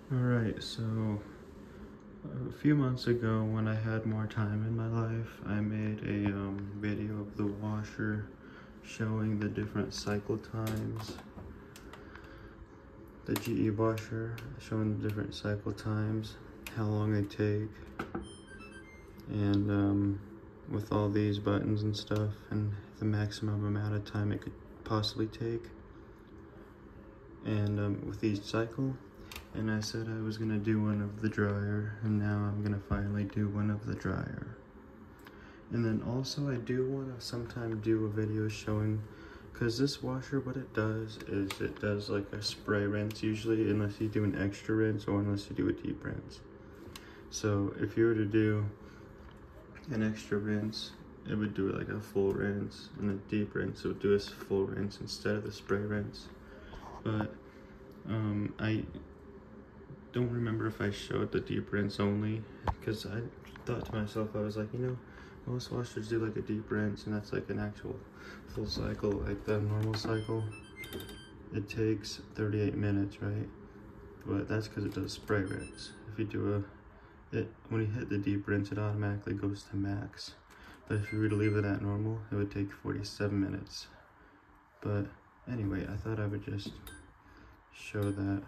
Alright, so a few months ago when I had more time in my life, I made a video of the washer showing the different cycle times. The GE washer showing the different cycle times, how long they take, and with all these buttons and stuff, and the maximum amount of time it could possibly take, and with each cycle. And I said I was gonna do one of the dryer, and now I'm gonna finally do one of the dryer. And then also I do want to sometime do a video showing, because this washer, what it does is it does like a spray rinse usually, unless you do an extra rinse or unless you do a deep rinse. So if you were to do an extra rinse, it would do like a full rinse, and a deep rinse it would do a full rinse instead of the spray rinse. But I don't remember if I showed the deep rinse only, because I thought to myself, I was like, you know, most washers do like a deep rinse, and that's like an actual full cycle. Like the normal cycle, it takes 38 minutes, right? But that's because it does spray rinse. If you do when you hit the deep rinse, it automatically goes to max. But if you were to leave it at normal, it would take 47 minutes. But anyway, I thought I would just show that.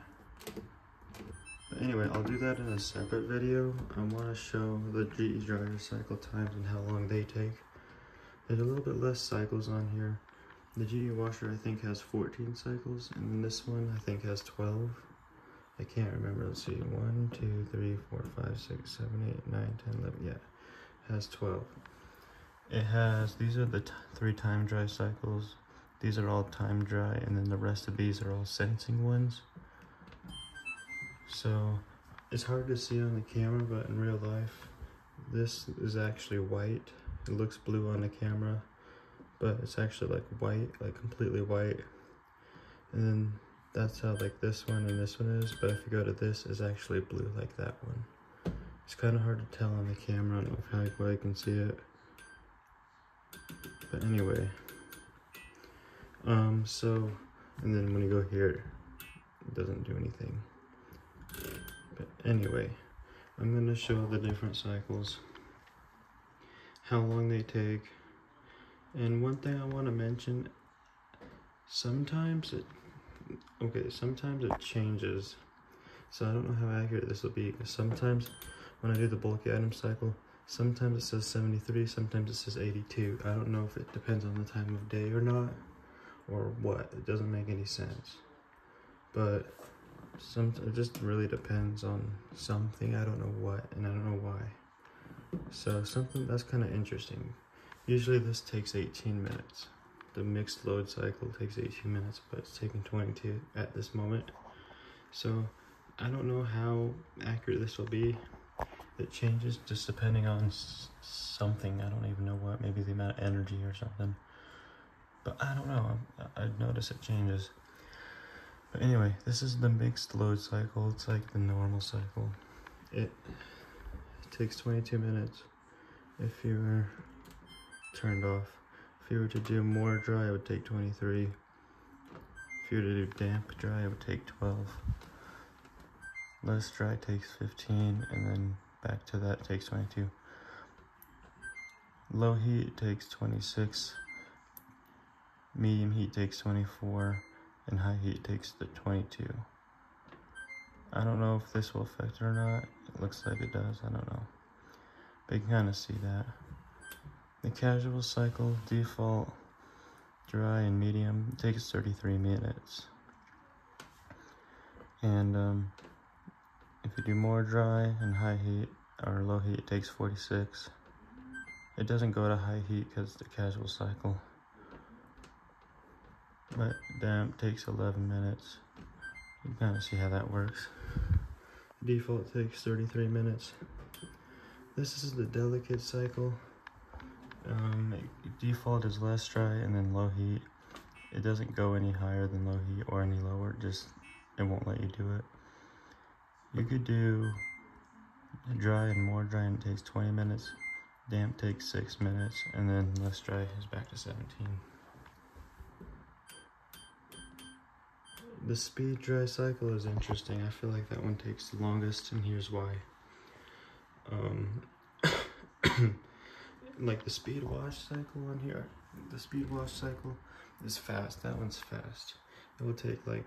But anyway, I'll do that in a separate video. I want to show the GE dryer cycle times and how long they take. There's a little bit less cycles on here. The GE washer I think has 14 cycles, and this one I think has 12. I can't remember. Let's see. 1, 2, 3, 4, 5, 6, 7, 8, 9, 10, 11. Yeah, it has 12. It has, these are the 3 time dry cycles. These are all time dry, and then the rest of these are all sensing ones. So it's hard to see on the camera, but in real life, this is actually white. It looks blue on the camera, but it's actually like white, like completely white. And then that's how like this one and this one is, but if you go to this, it's actually blue like that one. It's kind of hard to tell on the camera. I don't know how well you can see it. But anyway, so, and then when you go here, it doesn't do anything. But anyway, I'm gonna show the different cycles, how long they take. And one thing I want to mention, sometimes it changes. So I don't know how accurate this will be, because sometimes when I do the bulky item cycle, sometimes it says 73, sometimes it says 82. I don't know if it depends on the time of day or not, or what. It doesn't make any sense. But it just really depends on something. I don't know what, and I don't know why. So something that's kind of interesting. Usually this takes 18 minutes. The mixed load cycle takes 18 minutes, but it's taking 22 at this moment. So I don't know how accurate this will be. It changes just depending on something. I don't even know what, maybe the amount of energy or something. But I don't know, I'd notice it changes. But anyway, this is the mixed load cycle. It's like the normal cycle. It takes 22 minutes if you were turned off. If you were to do more dry, it would take 23. If you were to do damp dry, it would take 12. Less dry takes 15, and then back to that takes 22. Low heat takes 26. Medium heat takes 24. And high heat takes the 22. I don't know if this will affect it or not. It looks like it does, I don't know. But you can kind of see that. The casual cycle, default, dry, and medium takes 33 minutes. And if you do more dry and high heat or low heat, it takes 46. It doesn't go to high heat because it's the casual cycle. But damp takes 11 minutes. You can kind of see how that works. Default takes 33 minutes. This is the delicate cycle. Default is less dry and then low heat. It doesn't go any higher than low heat or any lower, it won't let you do it. You could do dry and more dry and it takes 20 minutes. Damp takes 6 minutes, and then less dry is back to 17. the speed dry cycle is interesting. I feel like that one takes the longest, and here's why. Like the speed wash cycle on here, the speed wash cycle is fast. That one's fast. It will take like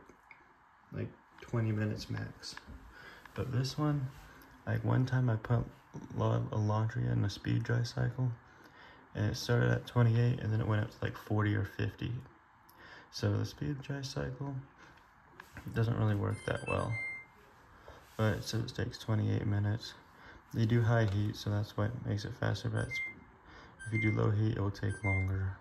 20 minutes max. But this one, like one time I put a laundry in a speed dry cycle, and it started at 28 and then it went up to like 40 or 50. So the speed dry cycle doesn't really work that well. But it says it takes 28 minutes. They do high heat, so that's what makes it faster, but if you do low heat, it will take longer.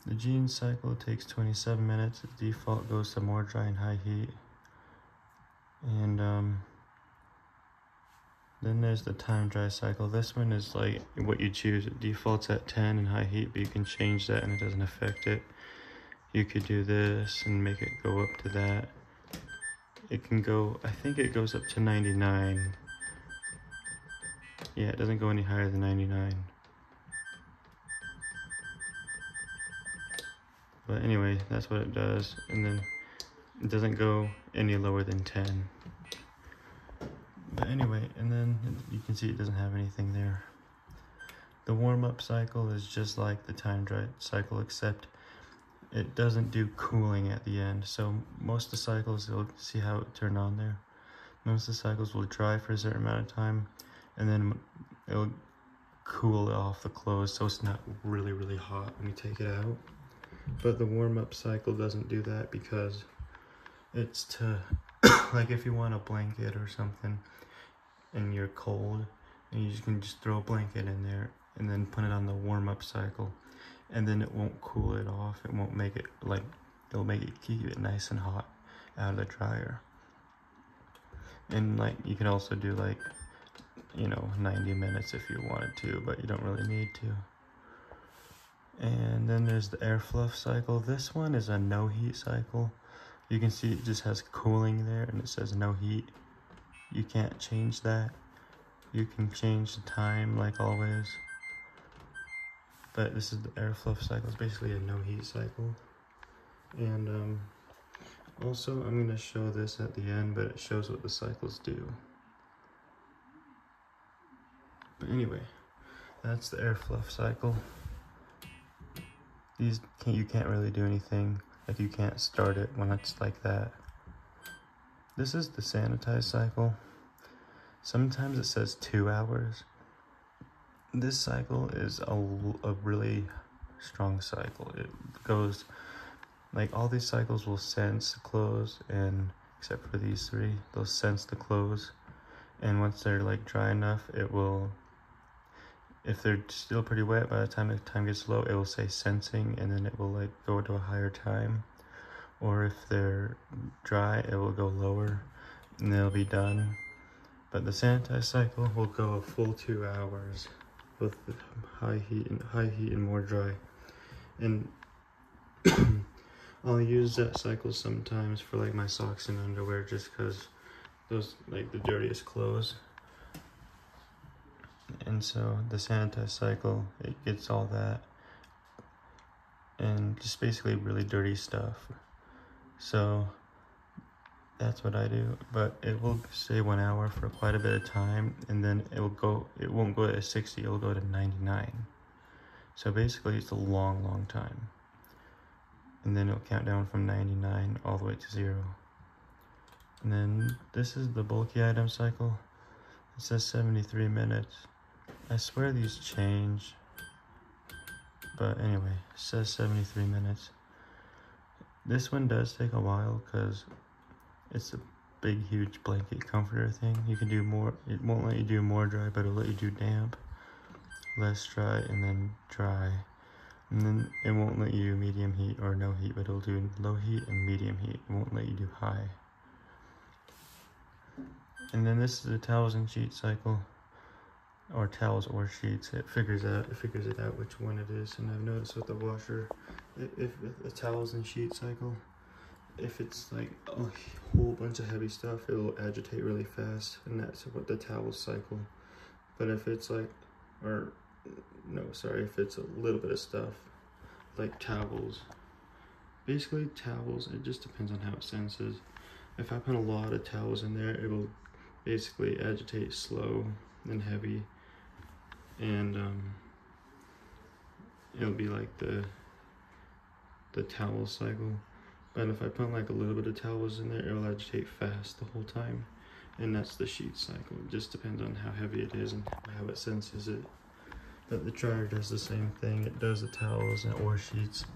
The jeans cycle takes 27 minutes. The default goes to more dry and high heat. And then there's the time dry cycle. This one is like what you choose. It defaults at 10 in high heat, but you can change that and it doesn't affect it. You could do this and make it go up to that. It can go, I think it goes up to 99. Yeah, it doesn't go any higher than 99. But anyway, that's what it does. And then it doesn't go any lower than 10. But anyway, and then you can see it doesn't have anything there. The warm-up cycle is just like the time dry cycle, except it doesn't do cooling at the end. So most of the cycles, you'll see how it turned on there. Most of the cycles will dry for a certain amount of time, and then it'll cool off the clothes so it's not really, really hot when you take it out. But the warm-up cycle doesn't do that because it's to, like if you want a blanket or something and you're cold, and you can just throw a blanket in there and then put it on the warm-up cycle, and then it won't cool it off. It won't make it like, it'll make it keep it nice and hot out of the dryer. And like you can also do like, you know, 90 minutes if you wanted to, but you don't really need to. And then there's the air fluff cycle. This one is a no heat cycle. You can see it just has cooling there and it says no heat. You can't change that. You can change the time like always. But this is the air fluff cycle. It's basically a no heat cycle. And also I'm going to show this at the end, but it shows what the cycles do. But anyway, that's the air fluff cycle. You can't really do anything. Like you can't start it when it's like that. This is the sanitize cycle. Sometimes it says 2 hours. This cycle is a really strong cycle. It goes, like all these cycles will sense the clothes, and except for these three, they'll sense the clothes. And once they're like dry enough, it will, if they're still pretty wet, by the time the time gets low, it will say sensing, and then it will like go to a higher time. Or if they're dry, it will go lower, and they'll be done. But the sanitize cycle will go a full 2 hours with high heat and more dry. And I'll use that cycle sometimes for like my socks and underwear, just because those like the dirtiest clothes. And so the sanitize cycle, it gets all that and just basically really dirty stuff. So that's what I do, but it will stay 1 hour for quite a bit of time, and then it won't go to 60, it'll go to 99. So basically it's a long time. And then it'll count down from 99 all the way to 0. And then this is the bulky item cycle. It says 73 minutes. I swear these change, but anyway, it says 73 minutes. This one does take a while because it's a big, huge blanket comforter thing. You can do more. It won't let you do more dry, but it'll let you do damp, less dry, and then dry. And then it won't let you do medium heat or no heat, but it'll do low heat and medium heat. It won't let you do high. And then this is the towels and sheet cycle, or towels or sheets. It figures it out which one it is. And I've noticed with the washer, if the towels and sheet cycle, if it's like a whole bunch of heavy stuff, it will agitate really fast, and that's what the towel cycle. But if it's like, if it's a little bit of stuff, like towels, basically towels, it just depends on how it senses. If I put a lot of towels in there, it will basically agitate slow and heavy, and it'll be like the towel cycle. But if I put like a little bit of towels in there, it'll agitate fast the whole time, and that's the sheet cycle. It just depends on how heavy it is and how it senses it. But the dryer does the same thing. It does the towels or sheets,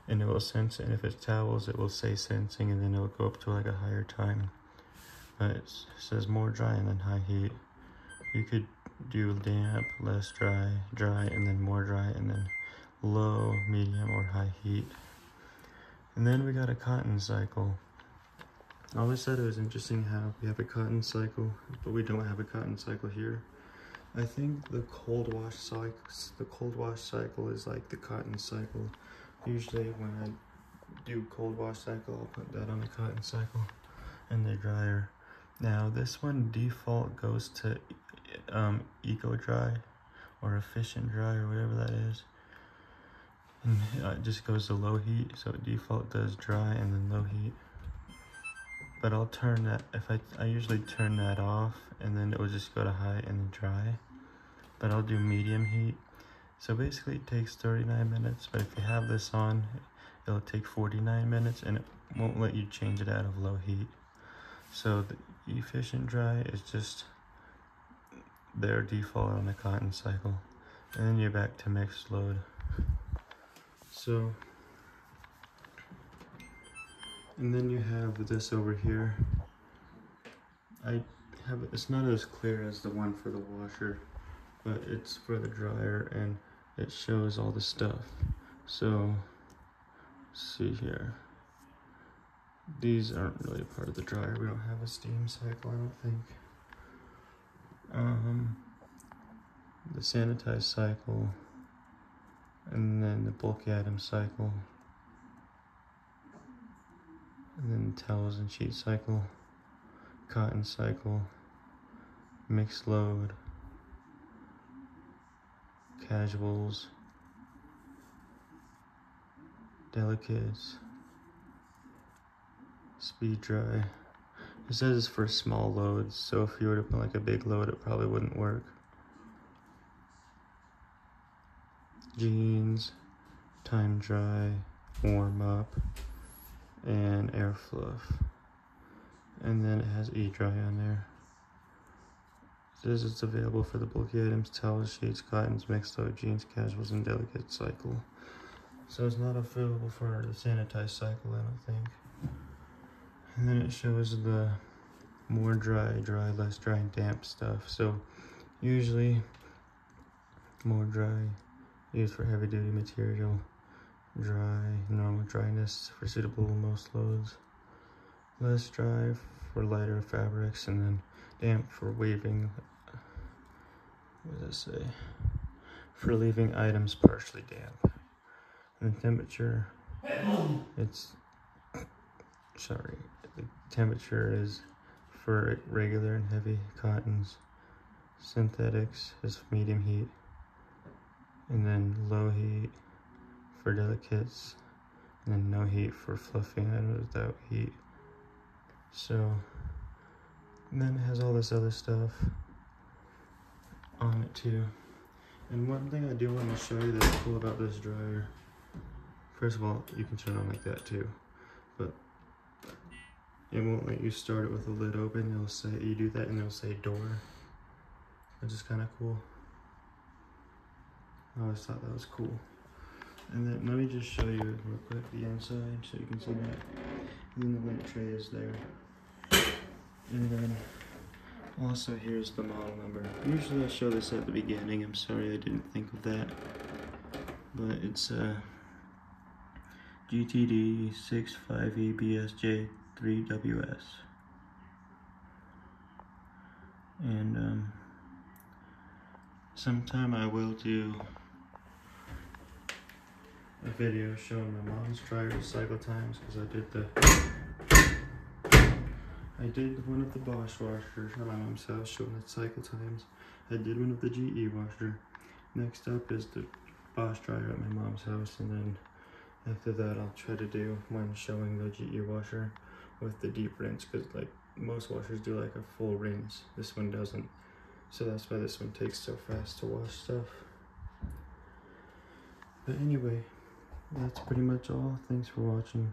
and it will sense it. And if it's towels, it will say sensing, and then it will go up to like a higher time. But it says more dry and then high heat. You could do damp, less dry, dry, and then more dry, and then low, medium, or high heat. And then we got a cotton cycle. I always thought it was interesting how we have a cotton cycle, but we don't have a cotton cycle here. I think the cold wash cycle is like the cotton cycle. Usually when I do cold wash cycle, I'll put that on the cotton cycle in the dryer. Now this one default goes to eco dry or efficient dry or whatever that is. And it just goes to low heat, so it default does dry and then low heat. But I'll turn that, if I usually turn that off, and then it will just go to high and then dry. But I'll do medium heat. So basically it takes 39 minutes, but if you have this on, it'll take 49 minutes, and it won't let you change it out of low heat. So the efficient dry is just their default on the cotton cycle. And then you're back to mixed load. So, and then you have this over here. It's not as clear as the one for the washer, but it's for the dryer, and it shows all the stuff. So, let's see here. These aren't really part of the dryer. We don't have a steam cycle, I don't think. The sanitized cycle, and then the bulky item cycle, and then towels and sheet cycle, cotton cycle, mixed load, casuals, delicates, speed dry. It says it's for small loads, so if you were to put like a big load, it probably wouldn't work. Jeans, time dry, warm up, and air fluff. And then it has e-dry on there. It says it's available for the bulky items, towels, sheets, cottons, mixed load, jeans, casuals, and delicate cycle. So it's not available for the sanitized cycle, I don't think. And then it shows the more dry, less dry, and damp stuff. So usually more dry, used for heavy duty material, dry, normal dryness for suitable most loads, less dry for lighter fabrics, and then damp for waving, what does it say? For leaving items partially damp. And the temperature, the temperature is for regular and heavy cottons. Synthetics is medium heat, and then low heat for delicates, and then no heat for fluffy items without heat. So, and then it has all this other stuff on it too. And one thing I do want to show you that's cool about this dryer, first of all, you can turn it on like that too, but it won't let you start it with the lid open. It'll say, you do that and it'll say door, which is kind of cool. I always thought that was cool. And then let me just show you real quick the inside so you can see that. And then the lint tray is there. And then also here's the model number. Usually I show this at the beginning. I'm sorry I didn't think of that. But it's GTD 65EBSJ3WS. And sometime I will do a video showing my mom's dryer cycle times, because I did one of the Bosch washers at my mom's house showing its cycle times. I did one of the GE washer. Next up is the Bosch dryer at my mom's house, and then After that, I'll try to do when showing the GE washer with the deep rinse, because like most washers do like a full rinse. This one doesn't. So that's why this one takes so fast to wash stuff. But anyway, that's pretty much all. Thanks for watching.